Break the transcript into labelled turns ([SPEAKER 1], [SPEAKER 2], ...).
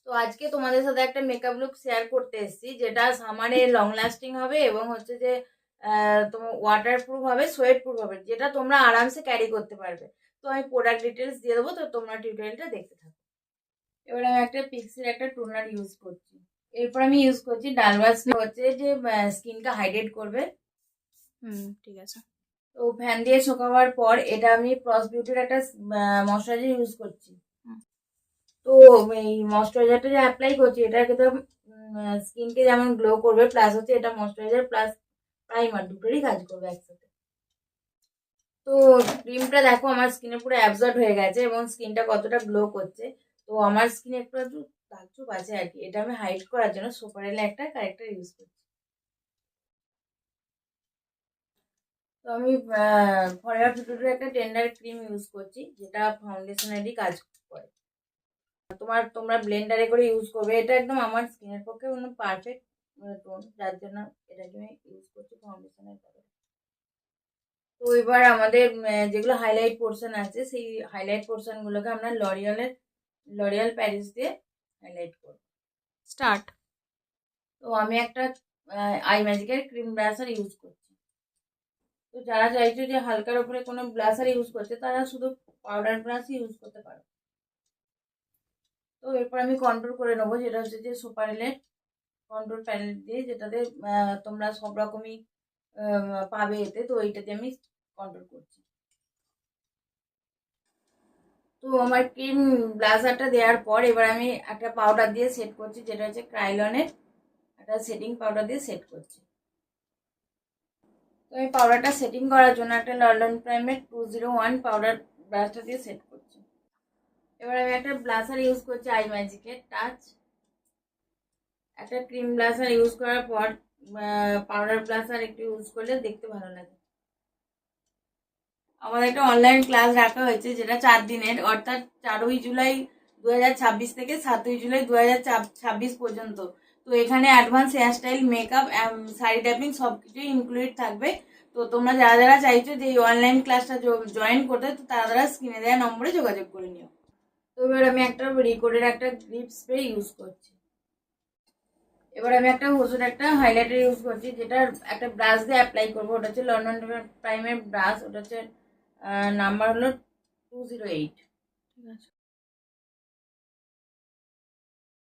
[SPEAKER 1] তো আজকে তোমাদের সাথে একটা মেকআপ লুক শেয়ার করতে এসেছি, যেটা সামারে লং লাস্টিং হবে এবং হচ্ছে যে তোমার ওয়াটার প্রুফ হবে, সোয়েট প্রুফ হবে, যেটা তোমরা আরামসে ক্যারি করতে পারবে। তো আমি প্রোডাক্ট ডিটেলস দিয়ে দেবো, তো তোমরা টিউটোরিয়ালটা দেখতে থাকো। এবার আমি একটা পিক্সেল একটা টোনার ইউজ করছি। এরপর আমি ইউজ করছি ডালওয়াশ, হচ্ছে যে স্কিনটা হাইড্রেট করবে।
[SPEAKER 2] ঠিক আছে।
[SPEAKER 1] তো ফ্যান দিয়ে শুকাবার পর এটা আমি প্রস বিউটির একটা ময়শ্চারাইজার ইউজ করছি। তো এই ময়শ্চারাইজারটা যে অ্যাপ্লাই করছি, এটা কিন্তু স্কিনকে যেমন গ্লো করবে, প্লাস হচ্ছে এটা ময়শ্চারাইজার প্লাস প্রাইমার দুটোরই কাজ করবে একসাথে। তো ক্রিমটা দেখো আমার স্কিনে পুরো অ্যাবজর্ব হয়ে গেছে এবং স্কিনটা কতটা গ্লো করছে। তো আমার স্কিনে একটু একটু দাগ চোখ আছে আর কি, এটা আমি হাইড করার জন্য সুপারেলে একটা কারেক্টার ইউজ করছি। তো আমি ফরএভার ফিফটির একটা টেন্ডার ক্রিম ইউজ করছি, যেটা ফাউন্ডেশনেরই কাজ করে। তোমরা ব্লেন্ডারে করে ইউজ করবে, এটা একদম আমার স্কিনের পক্ষে পারফেক্ট টোন, যার জন্য এটাকে আমি ইউজ করছি ফাউন্ডেশনের বদলে। তো এবার আমাদের যেগুলো হাইলাইট পোর্শন আছে, সেই হাইলাইট পোর্শন গুলোকে আমরা লরিয়াল প্যারিস দিয়ে হাইলাইট করব।
[SPEAKER 2] স্টার্ট।
[SPEAKER 1] তো আমি একটা আই ম্যাজিকের ক্রিম ব্লাশার ইউজ করছি। তো যারা চাইছো যে হালকার উপরে কোনো ব্লাশার ইউজ করছে, তারা শুধু পাউডার ব্লাশ ইউজ করতে পারো। তো এরপর আমি কন্ট্রোল করে নেবো, যেটা হচ্ছে যে সুপারেলের কন্ট্রোল প্যালেট দিয়ে, যেটাতে তোমরা সব রকমই পাবে এতে। তো এইটাতে আমি কন্ট্রোল করছি। তো আমার ক্রিম ব্লাজারটা দেওয়ার পর এবার আমি একটা পাউডার দিয়ে সেট করছি, যেটা হচ্ছে ক্রাইলনের একটা সেটিং পাউডার দিয়ে সেট করছি। তো আমি পাউডারটা সেটিং করার জন্য একটা লন্ডন প্রাইমের 201 পাউডার ব্রাশটা দিয়ে সেট করছি। এবার আমি একটা ব্লাশার ইউজ করছি আই ম্যাজিকের টাচ। একটা ক্রিম ব্লাশার ইউজ করার পর পাউডার ব্লাশার একটু ইউজ করলে দেখতে ভালো লাগে। আমাদের একটা অনলাইন ক্লাস রাখা হয়েছে, যেটা 4 দিনের, অর্থাৎ 4ই জুলাই 2026 থেকে 7ই জুলাই 2026 পর্যন্ত। তো এখানে advance hairstyle, makeup, sari tapping সবকিছুই ইনক্লুডেড থাকবে। তো তোমরা যারা যারা চাইছো যে এই অনলাইন ক্লাসটা জয়েন করতে, তো তারা স্ক্রিনে দেওয়া নম্বরে যোগাযোগ করে নিও। তো এবার আমি একটা রিকোডের একটা গ্রিপ স্প্রে ইউজ করছি। এবার আমি একটা হোসুর একটা হাইলাইটার ইউজ করছি, যেটা একটা ব্রাশ দিয়ে অ্যাপ্লাই করবো। ওটা হচ্ছে লন্ডন প্রাইমের ব্রাশ, ওটা হচ্ছে নাম্বার হলো 208।
[SPEAKER 2] ঠিক আছে।